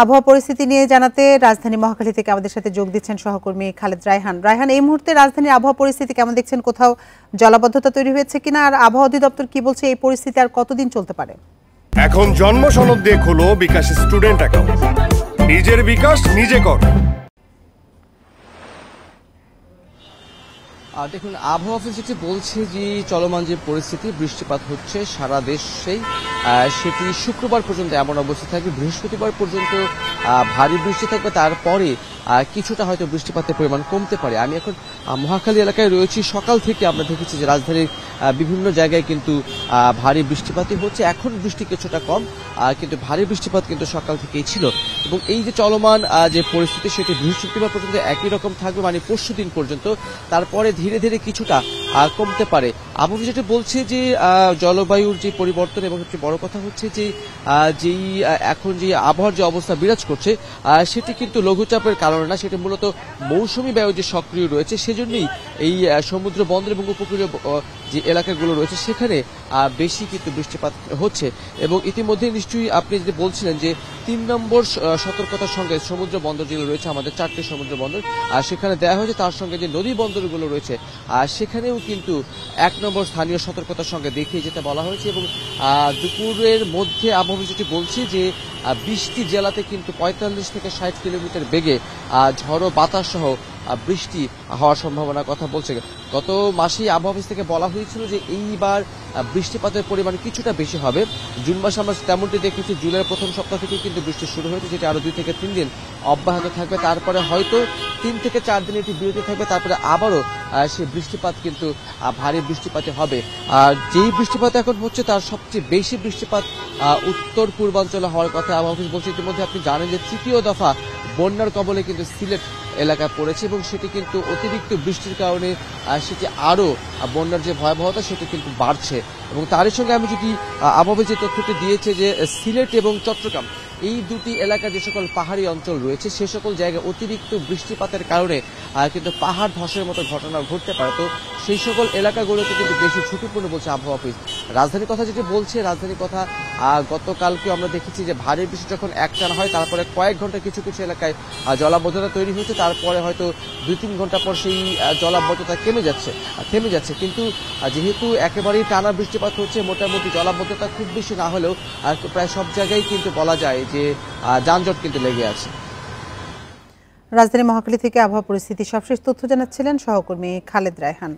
আবহাওয়া পরিস্থিতি নিয়ে জানাতে রাজধানী মহাখালী থেকে আমাদের সাথে যোগ দিচ্ছেন সহকর্মী খালেদ রায়হান। রায়হান, এই মুহূর্তে রাজধানীর আবহাওয়া পরিস্থিতি কেমন দেখছেন? কোথাও জলাবদ্ধতা তৈরি হয়েছে কিনা, আর আবহাওয়া অধিদপ্তর কি বলছে এই পরিস্থিতি আর কতদিন চলতে পারে? এখন জন্ম সনদ দিয়ে খোলো বিকাশ স্টুডেন্ট অ্যাকাউন্ট। নিজের বিকাশ নিজে কর। দেখুন, আবহাওয়া অফিস যেটি বলছে যে চলমান যে পরিস্থিতি, বৃষ্টিপাত হচ্ছে সারা দেশেই, সেটি শুক্রবার পর্যন্ত এমন অবস্থা থাকবে। বৃহস্পতিবার পর্যন্ত ভারী বৃষ্টি থাকবে, তারপরে কিছুটা হয়তো বৃষ্টিপাতের পরিমাণ কমতে পারে। আমি এখন মহাখালী এলাকায় রয়েছি। সকাল থেকে আমরা দেখেছি যে রাজধানীর বিভিন্ন জায়গায় কিন্তু ভারী বৃষ্টিপাতই হচ্ছে। এখন বৃষ্টি কিছুটা কম, কিন্তু ভারী বৃষ্টিপাত কিন্তু সকাল থেকেই ছিল। এবং এই যে চলমান যে পরিস্থিতি, সেটি বৃহস্পতিবার পর্যন্ত একই রকম থাকবে, মানে পরশু দিন পর্যন্ত। তারপরে ধীরে ধীরে কিছুটা কমতে পারে। আবহাওয়া যেটা বলছে যে জলবায়ুর যে পরিবর্তন, এবং সবচেয়ে বড় কথা হচ্ছে যে যেই এখন যে আবহাওয়ার যে অবস্থা বিরাজ করছে, সেটি কিন্তু লঘুচাপের কারণে না, সেটি মূলত মৌসুমী বায়ু যে সক্রিয় রয়েছে, সেজন্যই এই সমুদ্র বন্দর এবং উপকূলীয় যে এলাকাগুলো রয়েছে সেখানে বেশি কিন্তু বৃষ্টিপাত হচ্ছে। এবং ইতিমধ্যে নিশ্চয়ই আপনি যদি বলছিলেন যে ৩ নম্বর সতর্কতার সঙ্গে সমুদ্র বন্দর যেগুলো রয়েছে, আমাদের 4টি সমুদ্র বন্দর সেখানে দেওয়া হয়েছে, তার সঙ্গে যে নদী বন্দরগুলো রয়েছে সেখানেও কিন্তু 1 নম্বর স্থানীয় সতর্কতার সঙ্গে দেখিয়ে যেতে বলা হয়েছে। এবং দুপুরের মধ্যে আবহাওয়া যেটি বলছে যে 20টি জেলাতে কিন্তু 45 থেকে 60 কিলোমিটার বেগে ঝড়ো বাতাস সহ বৃষ্টি হওয়ার সম্ভাবনার কথা বলছে। গত মাসেই আবহাওয়া অফিস থেকে বলা হয়েছিল যে এইবার বৃষ্টিপাতের পরিমাণ কিছুটা বেশি হবে। জুন মাসে আমরা তেমনটি দেখেছি, জুলাইয়ের প্রথম সপ্তাহ থেকে কিন্তু বৃষ্টি শুরু হয়েছে, যেটা আরো 2 থেকে 3 দিন অব্যাহত থাকবে। তারপরে হয়তো 3 থেকে 4 দিন একটি বিরতি থাকবে, তারপরে আবারও সেই বৃষ্টিপাত কিন্তু ভারী বৃষ্টিপাতই হবে। আর যেই বৃষ্টিপাত এখন হচ্ছে, তার সবচেয়ে বেশি বৃষ্টিপাত উত্তর পূর্বাঞ্চলে হওয়ার কথা আবহাওয়া অফিস বলছে। ইতিমধ্যে আপনি জানেন যে 3য় দফা বন্যার কবলে কিন্তু সিলেট এলাকায় পড়েছে, এবং সেটি কিন্তু অতিরিক্ত বৃষ্টির কারণে সেটি আরও বন্যার যে ভয়াবহতা সেটি কিন্তু বাড়ছে। এবং তারই সঙ্গে আমি যদি আবহাওয়া যে তথ্যটি দিয়েছে যে সিলেট এবং চট্টগ্রাম এই দুটি এলাকার যে সকল পাহাড়ি অঞ্চল রয়েছে, সে সকল জায়গায় অতিরিক্ত বৃষ্টিপাতের কারণে কিন্তু পাহাড় ধসের মতো ঘটনা ঘটতে পারে। তো সেই সকল এলাকাগুলোতে কিন্তু বেশি ঝুঁকিপূর্ণ বলছে আবহাওয়া অফিস। রাজধানীর কথা যেটি বলছে, রাজধানীর কথা গতকালকে আমরা দেখেছি যে ভারী বৃষ্টি যখন একটানা হয়, তারপরে কয়েক ঘন্টা কিছু কিছু এলাকায় জলাবদ্ধতা তৈরি হয়েছে, তারপরে হয়তো 2-3 ঘন্টা পর সেই জলাবদ্ধতা থেমে যাচ্ছে। কিন্তু যেহেতু একেবারেই টানা বৃষ্টিপাত হচ্ছে, মোটামুটি জলাবদ্ধতা খুব বেশি না হলেও প্রায় সব জায়গায় কিন্তু বলা যায় যে যানজট কিন্তু লেগে আছে। রাজধানী মহাখালী থেকে আবহাওয়া পরিস্থিতি সবশেষ তথ্য জানাচ্ছিলেন সহকর্মী খালেদ রায়হান।